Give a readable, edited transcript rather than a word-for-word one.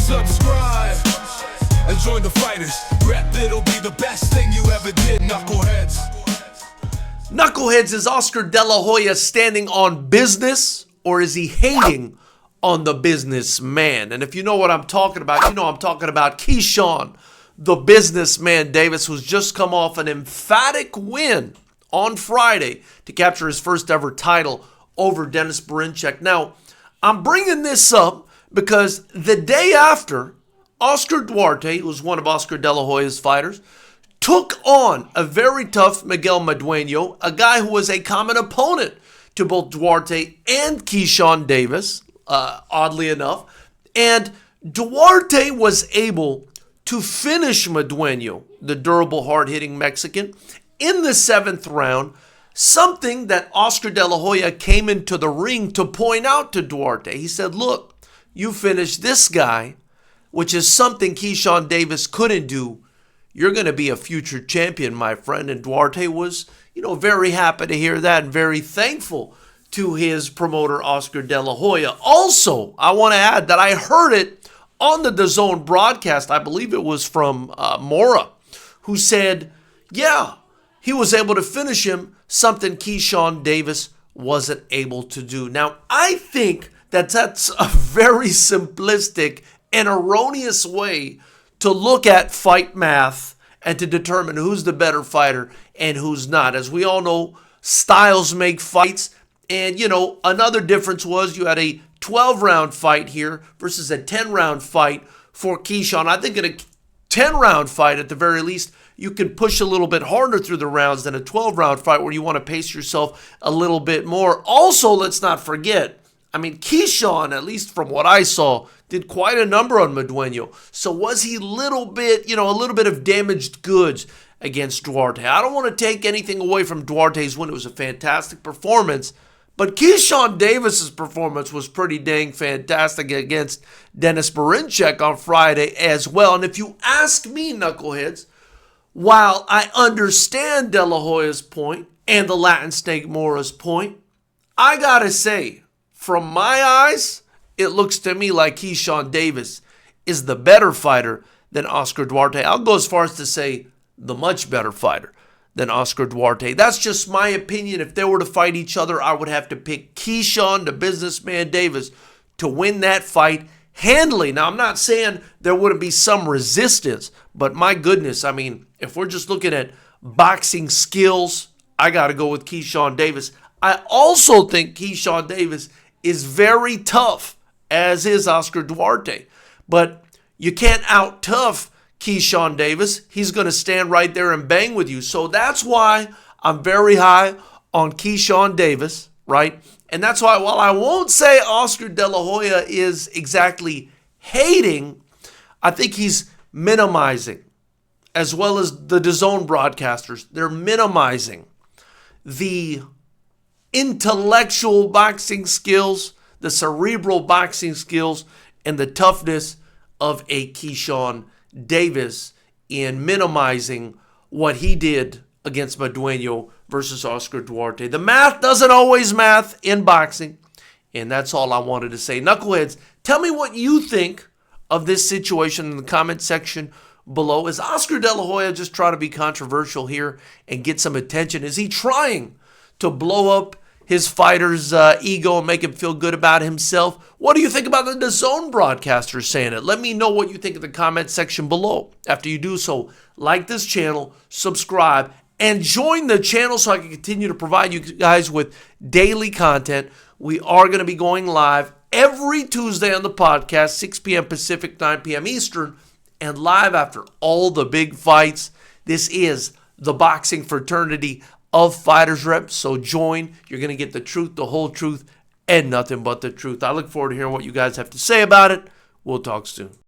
subscribe, and join the fighters. Rep, it'll be the best thing you ever did, knuckleheads. Knuckleheads, is Oscar De La Hoya standing on business, or is he hating on the businessman? And if you know what I'm talking about, you know I'm talking about Keyshawn, the businessman Davis, who's just come off an emphatic win on Friday to capture his first ever title over Dennis Berinchek. Now, I'm bringing this up because the day after, Oscar Duarte, who's one of Oscar De La Hoya's fighters, took on a very tough Miguel Madueño, a guy who was a common opponent to both Duarte and Keyshawn Davis, oddly enough. And Duarte was able to finish Madueño, the durable, hard-hitting Mexican, in the 7th round, something that Oscar De La Hoya came into the ring to point out to Duarte. He said, look, you finished this guy, which is something Keyshawn Davis couldn't do. You're going to be a future champion, my friend. And Duarte was, very happy to hear that and very thankful to his promoter, Oscar De La Hoya. Also, I want to add that I heard it on the DAZN broadcast. I believe it was from Mora, who said, yeah, he was able to finish him, something Keyshawn Davis wasn't able to do. Now, I think that that's a very simplistic and erroneous way to look at fight math and to determine who's the better fighter and who's not. As we all know, styles make fights. And, another difference was you had a 12-round fight here versus a 10-round fight for Keyshawn. I think in a 10-round fight, at the very least, you can push a little bit harder through the rounds than a 12-round fight where you want to pace yourself a little bit more. Also, let's not forget, Keyshawn, at least from what I saw, did quite a number on Madueño. So was he a little bit of damaged goods against Duarte? I don't want to take anything away from Duarte's win. It was a fantastic performance. But Keyshawn Davis's performance was pretty dang fantastic against Dennis Berinchek on Friday as well. And if you ask me, knuckleheads, while I understand De La Hoya's point and the Latin Snake Mora's point, I gotta say, from my eyes, it looks to me like Keyshawn Davis is the better fighter than Oscar Duarte. I'll go as far as to say the much better fighter than Oscar Duarte. That's just my opinion. If they were to fight each other, I would have to pick Keyshawn, the businessman Davis, to win that fight handily. Now, I'm not saying there wouldn't be some resistance, but my goodness, if we're just looking at boxing skills, I got to go with Keyshawn Davis. I also think Keyshawn Davis is very tough, as is Oscar Duarte. But you can't out-tough Keyshawn Davis. He's going to stand right there and bang with you. So that's why I'm very high on Keyshawn Davis, right? And that's why, while I won't say Oscar De La Hoya is exactly hating, I think he's minimizing, as well as the DAZN broadcasters. They're minimizing the intellectual boxing skills, the cerebral boxing skills, and the toughness of a Keyshawn Davis in minimizing what he did against Madueño versus Oscar Duarte. The math doesn't always math in boxing, and that's all I wanted to say. Knuckleheads, tell me what you think of this situation in the comment section below. Is Oscar De La Hoya just trying to be controversial here and get some attention? Is he trying to blow up his fighter's ego and make him feel good about himself? What do you think about the DAZN broadcasters saying it? Let me know what you think in the comment section below. After you do so, like this channel, subscribe, and join the channel so I can continue to provide you guys with daily content. We are going to be going live every Tuesday on the podcast, 6 p.m. Pacific, 9 p.m. Eastern, and live after all the big fights. This is the boxing fraternity of FightersRep. So join. You're going to get the truth, the whole truth, and nothing but the truth. I look forward to hearing what you guys have to say about it. We'll talk soon.